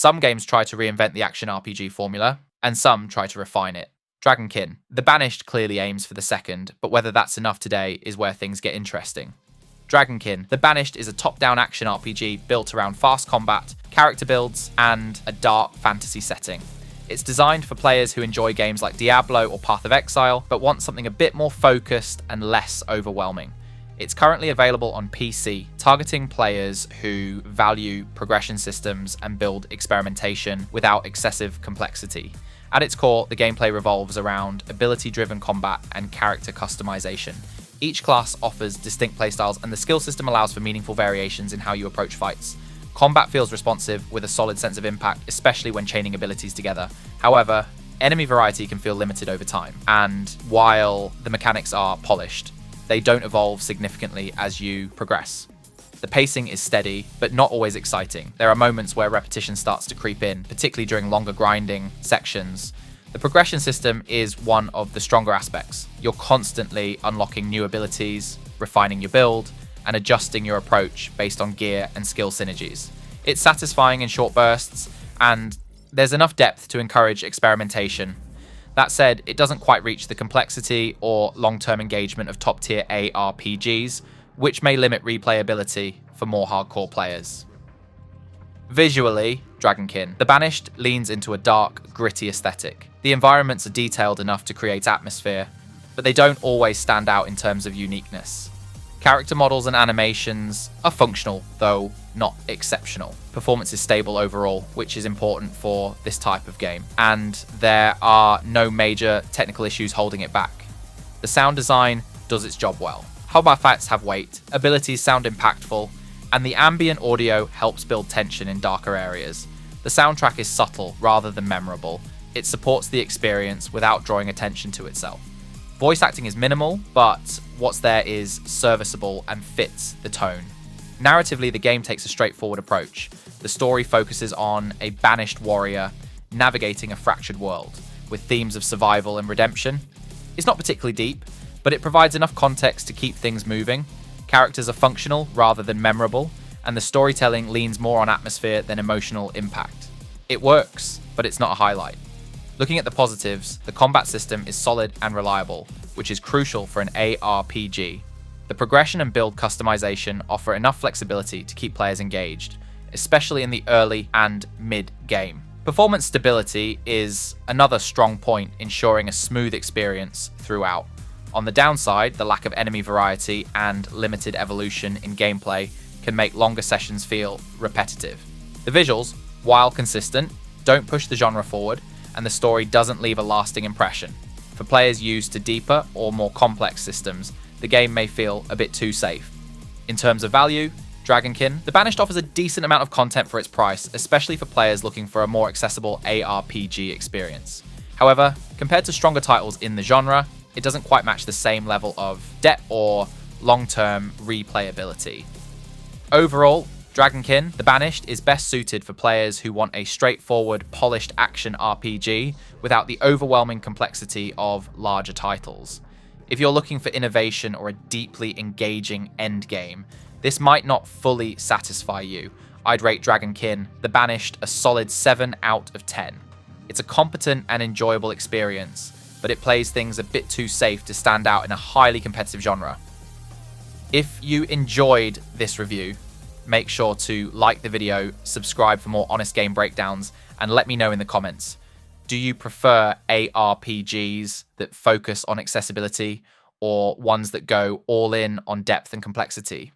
Some games try to reinvent the action RPG formula, and some try to refine it. DragonKin the Banished clearly aims for the second, but whether that's enough today is where things get interesting. DragonKin the Banished is a top-down action RPG built around fast combat, character builds, and a dark fantasy setting. It's designed for players who enjoy games like Diablo or Path of Exile, but want something a bit more focused and less overwhelming. It's currently available on PC, targeting players who value progression systems and build experimentation without excessive complexity. At its core, the gameplay revolves around ability-driven combat and character customization. Each class offers distinct playstyles, and the skill system allows for meaningful variations in how you approach fights. Combat feels responsive with a solid sense of impact, especially when chaining abilities together. However, enemy variety can feel limited over time, and while the mechanics are polished, they don't evolve significantly as you progress. The pacing is steady, but not always exciting. There are moments where repetition starts to creep in, particularly during longer grinding sections. The progression system is one of the stronger aspects. You're constantly unlocking new abilities, refining your build, and adjusting your approach based on gear and skill synergies. It's satisfying in short bursts, and there's enough depth to encourage experimentation. That said, it doesn't quite reach the complexity or long-term engagement of top-tier ARPGs, which may limit replayability for more hardcore players. Visually, DragonKin the Banished leans into a dark, gritty aesthetic. The environments are detailed enough to create atmosphere, but they don't always stand out in terms of uniqueness. Character models and animations are functional, though not exceptional. Performance is stable overall, which is important for this type of game, and there are no major technical issues holding it back. The sound design does its job well. Combat fights have weight, abilities sound impactful, and the ambient audio helps build tension in darker areas. The soundtrack is subtle rather than memorable. It supports the experience without drawing attention to itself. Voice acting is minimal, but what's there is serviceable and fits the tone. Narratively, the game takes a straightforward approach. The story focuses on a banished warrior navigating a fractured world, with themes of survival and redemption. It's not particularly deep, but it provides enough context to keep things moving. Characters are functional rather than memorable, and the storytelling leans more on atmosphere than emotional impact. It works, but it's not a highlight. Looking at the positives, the combat system is solid and reliable, which is crucial for an ARPG. The progression and build customization offer enough flexibility to keep players engaged, especially in the early and mid-game. Performance stability is another strong point, ensuring a smooth experience throughout. On the downside, the lack of enemy variety and limited evolution in gameplay can make longer sessions feel repetitive. The visuals, while consistent, don't push the genre forward, and the story doesn't leave a lasting impression. For players used to deeper or more complex systems, the game may feel a bit too safe. In terms of value, DragonKin the Banished offers a decent amount of content for its price, especially for players looking for a more accessible ARPG experience. However, compared to stronger titles in the genre, it doesn't quite match the same level of depth or long-term replayability. Overall, DragonKin the Banished is best suited for players who want a straightforward, polished action RPG without the overwhelming complexity of larger titles. If you're looking for innovation or a deeply engaging endgame, this might not fully satisfy you. I'd rate DragonKin the Banished a solid 7 out of 10. It's a competent and enjoyable experience, but it plays things a bit too safe to stand out in a highly competitive genre. If you enjoyed this review, make sure to like the video, subscribe for more honest game breakdowns, and let me know in the comments. Do you prefer ARPGs that focus on accessibility, or ones that go all in on depth and complexity?